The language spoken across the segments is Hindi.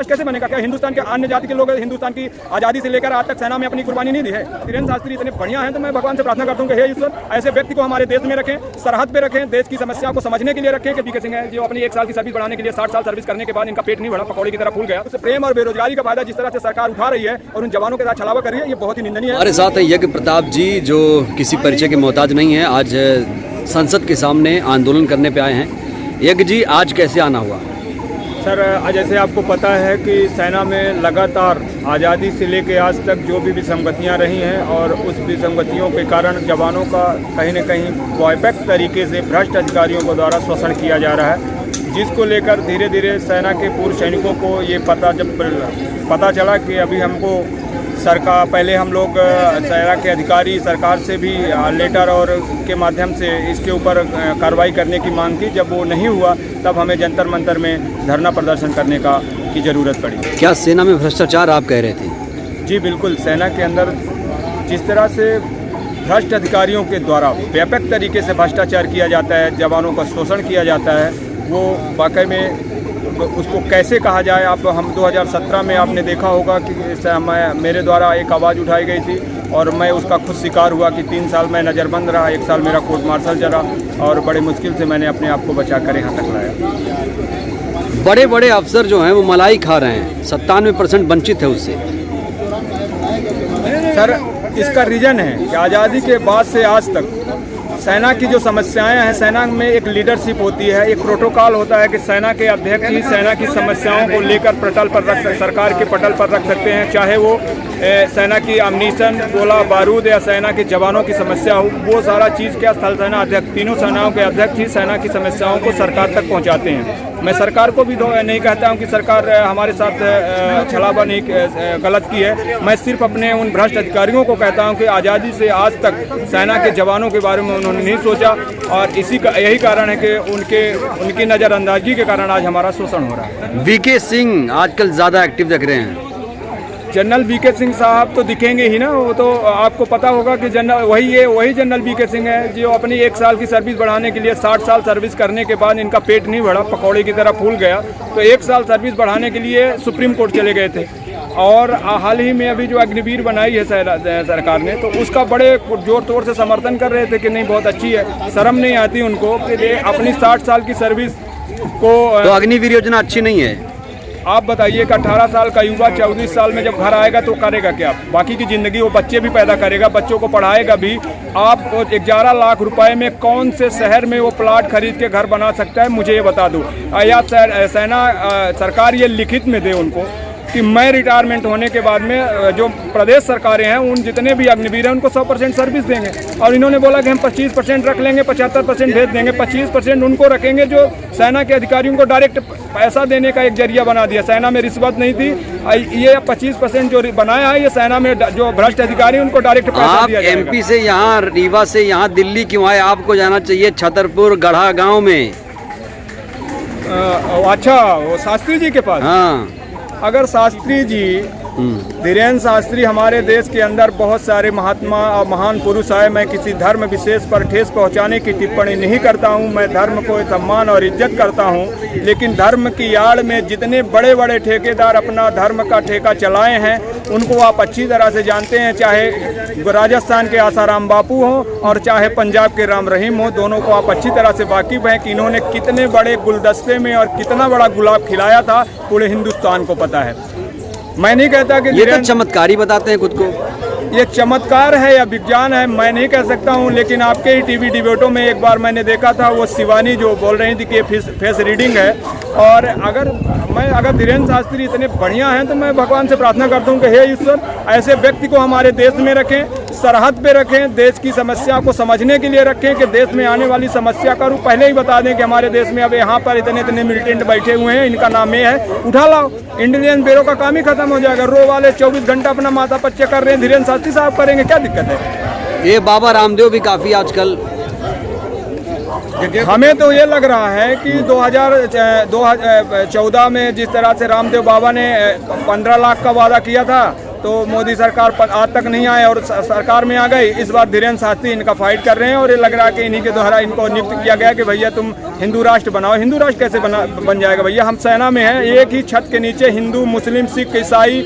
राष्ट्र कैसे बनेगा? क्या हिंदुस्तान के अन्य जाति के लोग हिंदुस्तान की आज़ादी से लेकर आज तक सेना में अपनी कुर्बानी नहीं दी है? धीरेन्द्र शास्त्री इतने बढ़िया हैं तो मैं भगवान से प्रार्थना करता हूँ कि हे ईश्वर, ऐसे व्यक्ति को हमारे देश में रखें, सरहद पे रखें, देश की समस्या को समझने के लिए रखें। कि बीके सिंह है जो अपनी 1 साल की सर्विस बढ़ाने के लिए 60 साल सर्विस करने के बाद इनका पेट नहीं बढ़ा, पकौड़े की तरह फूल गया। उससे प्रेम और बेरोजगारी का फायदा जिस तरह से सरकार उठा रही है और उन जवानों के साथ छलावा कर रही है, ये बहुत ही निंदनीय है। हमारे साथ है यज्ञ प्रताप जी, जो किसी परिचय के मोहताज नहीं है, आज संसद के सामने आंदोलन करने पे आए हैं। यज्ञ जी, आज कैसे आना हुआ? सर, जैसे आपको पता है कि सेना में लगातार आज़ादी से लेकर आज तक जो भी विसंगतियां रही हैं और उस विसंगतियों के कारण जवानों का कहीं न कहीं व्यापक तरीके से भ्रष्ट अधिकारियों को द्वारा शोषण किया जा रहा है, जिसको लेकर धीरे धीरे सेना के पूर्व सैनिकों को ये पता चला कि अभी हमको सरकार, पहले हम लोग सेना के अधिकारी सरकार से भी लेटर और के माध्यम से इसके ऊपर कार्रवाई करने की मांग की। जब वो नहीं हुआ तब हमें जंतर मंतर में धरना प्रदर्शन करने की ज़रूरत पड़ी। क्या सेना में भ्रष्टाचार आप कह रहे थे? जी बिल्कुल, सेना के अंदर जिस तरह से भ्रष्ट अधिकारियों के द्वारा व्यापक तरीके से भ्रष्टाचार किया जाता है, जवानों का शोषण किया जाता है, वो वाकई में उसको कैसे कहा जाए। हम 2017 में आपने देखा होगा कि मेरे द्वारा एक आवाज़ उठाई गई थी और मैं उसका खुद शिकार हुआ कि 3 साल मैं नज़रबंद रहा, 1 साल मेरा कोर्ट मार्शल चला और बड़ी मुश्किल से मैंने अपने आप को बचा कर यहाँ तक लाया। बड़े बड़े अफसर जो हैं वो मलाई खा रहे हैं, 97% वंचित है उससे। सर, इसका रीज़न है कि आज़ादी के बाद से आज तक सेना की जो समस्याएं हैं, सेना में एक लीडरशिप होती है, एक प्रोटोकॉल होता है कि सेना के अध्यक्ष ही सेना की समस्याओं को लेकर पटल पर रख सरकार के पटल पर रख सकते हैं, चाहे वो सेना की अम्नीशन, गोला बारूद या सेना के जवानों की समस्या हो। वो सारा चीज़ क्या स्थल सेना अध्यक्ष, तीनों सेनाओं के अध्यक्ष ही सेना की समस्याओं को सरकार तक पहुंचाते हैं। मैं सरकार को भी नहीं कहता हूं कि सरकार हमारे साथ छलावा नहीं गलत की है, मैं सिर्फ अपने उन भ्रष्ट अधिकारियों को कहता हूं कि आज़ादी से आज तक सेना के जवानों के बारे में उन्होंने नहीं सोचा और यही कारण है कि उनकी नज़रअंदाजी के कारण आज हमारा शोषण हो रहा है। वीके सिंह आजकल ज़्यादा एक्टिव दिख रहे हैं। जनरल वीके सिंह साहब तो दिखेंगे ही ना, वो तो आपको पता होगा कि वही जनरल वीके सिंह है जो अपनी 1 साल की सर्विस बढ़ाने के लिए 60 साल सर्विस करने के बाद इनका पेट नहीं बढ़ा, पकौड़े की तरह फूल गया, तो 1 साल सर्विस बढ़ाने के लिए सुप्रीम कोर्ट चले गए थे। और हाल ही में अभी जो अग्निवीर बनाई है सरकार ने, तो उसका बड़े जोर तोड़ से समर्थन कर रहे थे कि नहीं बहुत अच्छी है। शर्म नहीं आती उनको कि अपनी 60 साल की सर्विस को। तो अग्निवीर योजना अच्छी नहीं है? आप बताइए कि 18 साल का युवा 24 साल में जब घर आएगा तो करेगा क्या? बाकी की ज़िंदगी वो बच्चे भी पैदा करेगा, बच्चों को पढ़ाएगा भी। आप 11 लाख रुपए में कौन से शहर में वो प्लाट खरीद के घर बना सकता है, मुझे ये बता दो। या सेना सरकार ये लिखित में दे उनको कि मैं रिटायरमेंट होने के बाद में जो प्रदेश सरकारें हैं उन जितने भी अग्निवीर हैं उनको 100% सर्विस देंगे। और इन्होंने बोला कि हम 25% रख लेंगे, 75% भेज देंगे, 25% उनको रखेंगे जो सेना के अधिकारियों को डायरेक्ट पैसा देने का एक जरिया बना दिया। सेना में रिश्वत नहीं थी, ये 25% जो बनाया है ये सेना में जो भ्रष्ट अधिकारी उनको डायरेक्ट पैसा दिया जाएगा। MP से यहाँ, रीवा से यहाँ दिल्ली क्यों आए? आपको जाना चाहिए छतरपुर गढ़ा गाँव में। अच्छा, वो शास्त्री जी के पास? हाँ, अगर शास्त्री जी, धीरेन्द्र शास्त्री, हमारे देश के अंदर बहुत सारे महात्मा और महान पुरुष आए। मैं किसी धर्म विशेष पर ठेस पहुंचाने की टिप्पणी नहीं करता हूं, मैं धर्म को सम्मान और इज्जत करता हूं, लेकिन धर्म की आड़ में जितने बड़े बड़े ठेकेदार अपना धर्म का ठेका चलाए हैं उनको आप अच्छी तरह से जानते हैं। चाहे राजस्थान के आसाराम बापू हों और चाहे पंजाब के राम रहीम हों, दोनों को आप अच्छी तरह से वाकिफ हैं कि इन्होंने कितने बड़े गुलदस्ते में और कितना बड़ा गुलाब खिलाया था, पूरे हिंदुस्तान को पता है। मैं नहीं कहता कि ये तो चमत्कारी बताते हैं खुद को। ये चमत्कार है या विज्ञान है मैं नहीं कह सकता हूँ, लेकिन आपके ही टीवी डिबेटों में एक बार मैंने देखा था, वो शिवानी जो बोल रही थी कि ये फेस रीडिंग है। और अगर धीरेन्द्र शास्त्री इतने बढ़िया हैं तो मैं भगवान से प्रार्थना करता हूँ कि हे ईश्वर, ऐसे व्यक्ति को हमारे देश में रखें, सरहद पे रखें, देश की समस्या को समझने के लिए रखें कि देश में आने वाली समस्या का रूप पहले ही बता दें कि हमारे देश में अब यहाँ पर इतने मिलिटेंट बैठे हुए हैं, इनका नाम ये है, उठा लाओ, इंटेलिजेंस ब्यूरो का काम ही खत्म हो जाएगा। रो वाले 24 घंटा अपना माथा पच्चे कर रहे हैं, धीरेन्द्र शास्त्री साहब करेंगे, क्या दिक्कत है? ये बाबा रामदेव भी काफ़ी आजकल, हमें तो ये लग रहा है कि 2014 में जिस तरह से रामदेव बाबा ने 15 लाख का वादा किया था, तो मोदी सरकार आज तक नहीं आए और सरकार में आ गई। इस बार धीरेन्द्र शास्त्री इनका फाइट कर रहे हैं और ये लग रहा है कि इन्हीं के द्वारा इनको नियुक्त किया गया कि भैया तुम हिंदू राष्ट्र बनाओ। हिंदू राष्ट्र कैसे बन जाएगा भैया? हम सेना में हैं, एक ही छत के नीचे हिंदू, मुस्लिम, सिख, ईसाई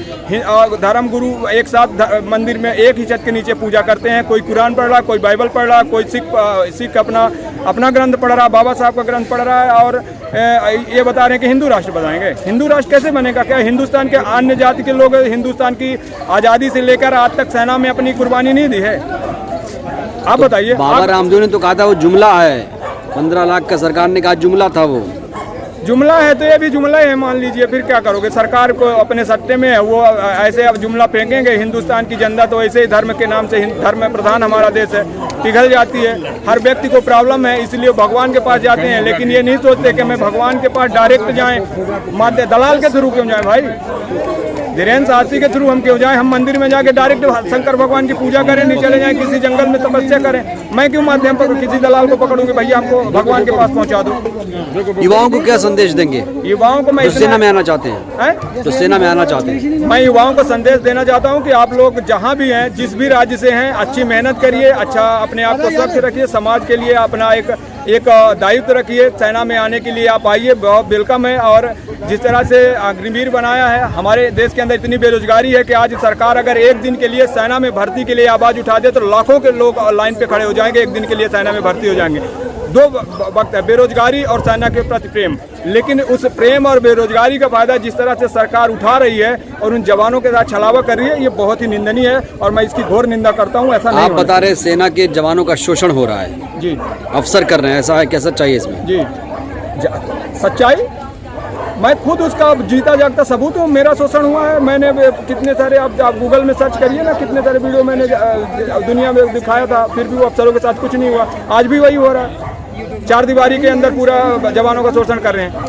धर्म गुरु एक साथ मंदिर में एक ही छत के नीचे पूजा करते हैं। कोई कुरान पढ़ रहा, कोई बाइबल पढ़ रहा, कोई सिख अपना ग्रंथ पढ़ रहा, बाबा साहब का ग्रंथ पढ़ रहा है और ये बता रहे हैं कि हिंदू राष्ट्र बनाएंगे। हिंदू राष्ट्र कैसे बनेगा? क्या हिंदुस्तान के अन्य जाति के लोग हिंदुस्तान की आज़ादी से लेकर आज तक सेना में अपनी कुर्बानी नहीं दी है? आप बताइए। बाबा रामदेव ने तो कहा था वो जुमला है, 15 लाख का सरकार ने कहा जुमला था, वो जुमला है तो ये भी जुमला है मान लीजिए। फिर क्या करोगे? सरकार को अपने सत्ते में है, वो ऐसे अब जुमला फेंकेंगे। हिंदुस्तान की जनता तो ऐसे ही धर्म के नाम से, धर्म प्रधान हमारा देश है, पिघल जाती है। हर व्यक्ति को प्रॉब्लम है, इसलिए भगवान के पास जाते हैं, लेकिन ये नहीं सोचते कि मैं भगवान के पास डायरेक्ट जाएं, माध्य दलाल के थ्रू क्यों जाएं भाई? धीरेन्द्र शास्त्री के थ्रू हम क्यों जाएं? हम मंदिर में जाके डायरेक्ट शंकर भगवान की पूजा करें, नहीं चले जाएं किसी जंगल में तपस्या करें। मैं क्यों माध्यम पर किसी दलाल को पकड़ूंगी? भैया हमको भगवान के पास पहुंचा दो। युवाओं को क्या संदेश देंगे? युवाओं को मैं सेना में आना चाहते हैं, तो सेना में आना चाहते हैं, मैं युवाओं को संदेश देना चाहता हूं कि आप लोग जहां भी हैं, जिस भी राज्य से हैं, अच्छी मेहनत करिए, अच्छा अपने आप को स्वच्छ रखिए, समाज के लिए अपना एक दायित्व रखिए। सेना में आने के लिए आप आइए, बहुत वेलकम है। और जिस तरह से अग्निवीर बनाया है, हमारे देश के अंदर इतनी बेरोजगारी है कि आज सरकार अगर एक दिन के लिए सेना में भर्ती के लिए आवाज़ उठा दे तो लाखों के लोग लाइन पे खड़े हो जाएंगे, एक दिन के लिए सेना में भर्ती हो जाएंगे। दो वक्त है, बेरोजगारी और सेना के प्रति प्रेम। लेकिन उस प्रेम और बेरोजगारी का फायदा जिस तरह से सरकार उठा रही है और उन जवानों के साथ छलावा कर रही है, ये बहुत ही निंदनीय है और मैं इसकी घोर निंदा करता हूँ। ऐसा नहीं आप बता रहे सेना के जवानों का शोषण हो रहा है जी, अफसर कर रहे हैं, ऐसा है? क्या सच्चाई है इसमें? जी सच्चाई मैं खुद उसका जीता जागता सबूत हूँ। मेरा शोषण हुआ है, मैंने कितने सारे आप गूगल में सर्च करिए ना, कितने सारे वीडियो मैंने दुनिया में दिखाया था, फिर भी वो अफसरों के साथ कुछ नहीं हुआ। आज भी वही हो रहा है, चार दीवारी के अंदर पूरा जवानों का शोषण कर रहे हैं।